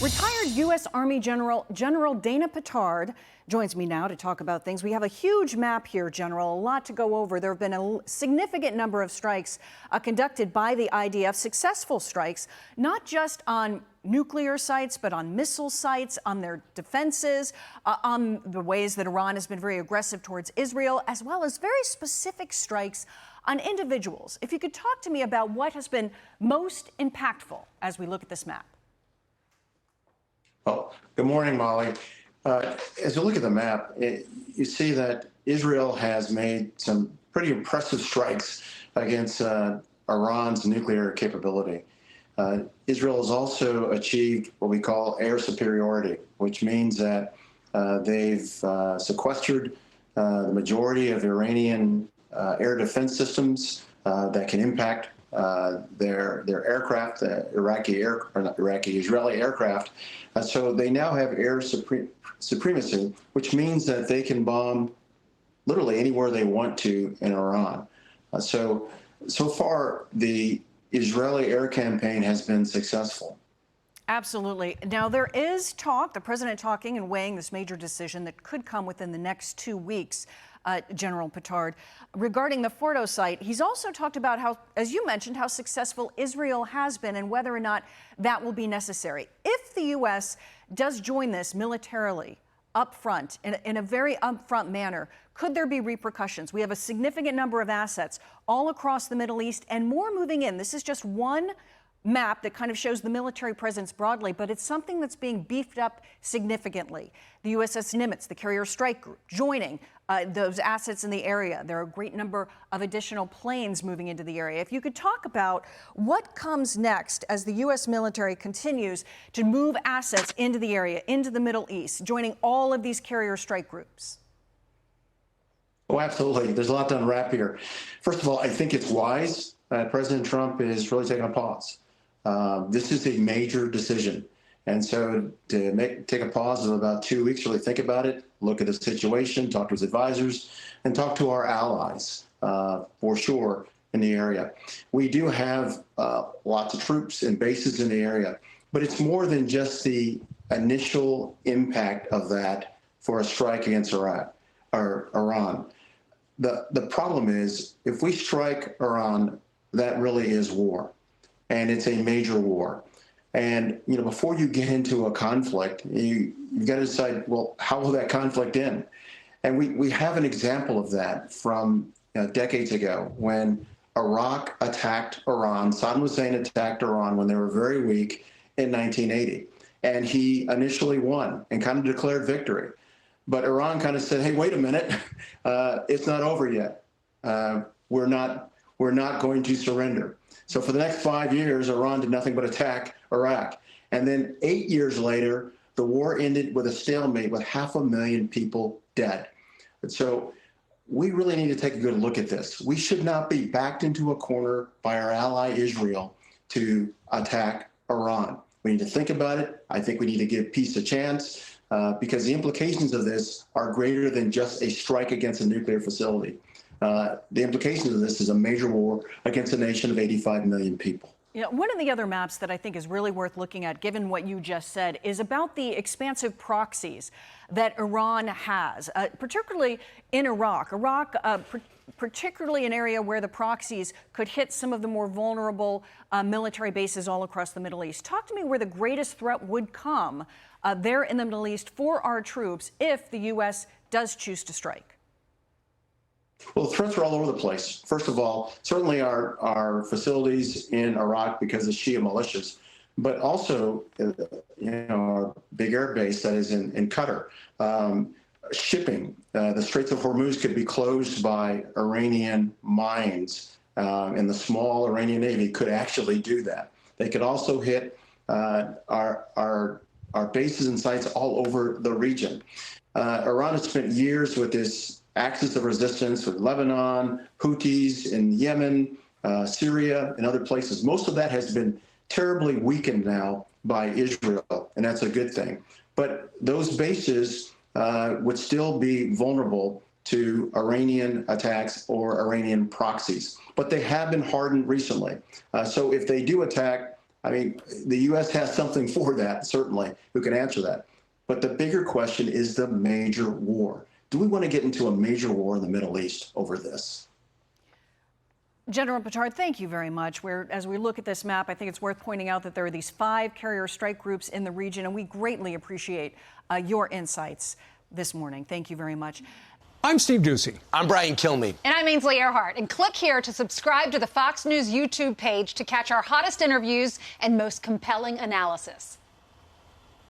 Retired U.S. Army General Dana Pittard joins me now to talk about things. We have a huge map here, General, a lot to go over. There have been a significant number of strikes conducted by the IDF, successful strikes, not just on nuclear sites, but on missile sites, on their defenses, on the ways that Iran has been very aggressive towards Israel, as well as very specific strikes on individuals. If you could talk to me about what has been most impactful as we look at this map. Well, good morning, Molly. As you look at the map, you see that Israel has made some pretty impressive strikes against Iran's nuclear capability. Israel has also achieved what we call air superiority, which means that they've sequestered the majority of Iranian air defense systems that can impact their aircraft, Israeli aircraft. So they now have air supremacy, which means that they can bomb literally anywhere they want to in Iran. So far, the Israeli air campaign has been successful. Absolutely. Now, there is talk, the president talking and weighing this major decision that could come within the next 2 weeks, General Pittard, regarding the Fordo site. He's also talked about how, as you mentioned, how successful Israel has been and whether or not that will be necessary. If the U.S. does join this militarily up front, in a very upfront manner, could there be repercussions? We have a significant number of assets all across the Middle East and more moving in. This is just one map that kind of shows the military presence broadly, but it's something that's being beefed up significantly. The USS Nimitz, the carrier strike group, joining those assets in the area. There are a great number of additional planes moving into the area. If you could talk about what comes next as the U.S. military continues to move assets into the area, into the Middle East, joining all of these carrier strike groups. Oh, absolutely. There's a lot to unwrap here. First of all, I think it's wise that President Trump is really taking a pause. This is a major decision. And so to take a pause of about 2 weeks, really think about it, look at the situation, talk to his advisors, and talk to our allies, for sure, in the area. We do have lots of troops and bases in the area, but it's more than just the initial impact of that for a strike against Iran. The problem is, if we strike Iran, that really is war, and it's a major war. And before you get into a conflict, you've got to decide, well, how will that conflict end? And we have an example of that from decades ago when Iraq attacked Iran. Saddam Hussein attacked Iran when they were very weak in 1980, and he initially won and kind of declared victory. But Iran kind of said, hey, wait a minute, it's not over yet. We're not going to surrender. So for the next 5 years, Iran did nothing but attack Iraq. And then 8 years later, the war ended with a stalemate with 500,000 people dead. And so we really need to take a good look at this. We should not be backed into a corner by our ally Israel to attack Iran. We need to think about it. I think we need to give peace a chance because the implications of this are greater than just a strike against a nuclear facility. The implications of this is a major war against a nation of 85 million people. One of the other maps that I think is really worth looking at, given what you just said, is about the expansive proxies that Iran has, particularly in Iraq. Particularly an area where the proxies could hit some of the more vulnerable military bases all across the Middle East. Talk to me where the greatest threat would come there in the Middle East for our troops if the U.S. does choose to strike. Well, the threats are all over the place. First of all, certainly our facilities in Iraq because of Shia militias, but also, our big air base that is in Qatar. Shipping, the Straits of Hormuz could be closed by Iranian mines, and the small Iranian Navy could actually do that. They could also hit our bases and sites all over the region. Iran has spent years with this axis of resistance with Lebanon, Houthis in Yemen, Syria, and other places. Most of that has been terribly weakened now by Israel, and that's a good thing. But those bases would still be vulnerable to Iranian attacks or Iranian proxies. But they have been hardened recently. So if they do attack I mean, the U.S. has something for that, certainly, who can answer that. But the bigger question is the major war. Do we want to get into a major war in the Middle East over this? General Pittard, thank you very much. As we look at this map, I think it's worth pointing out that there are these 5 carrier strike groups in the region, and we greatly appreciate your insights this morning. Thank you very much. I'm Steve Doocy. I'm Brian Kilmeade. And I'm Ainsley Earhart. And click here to subscribe to the Fox News YouTube page to catch our hottest interviews and most compelling analysis.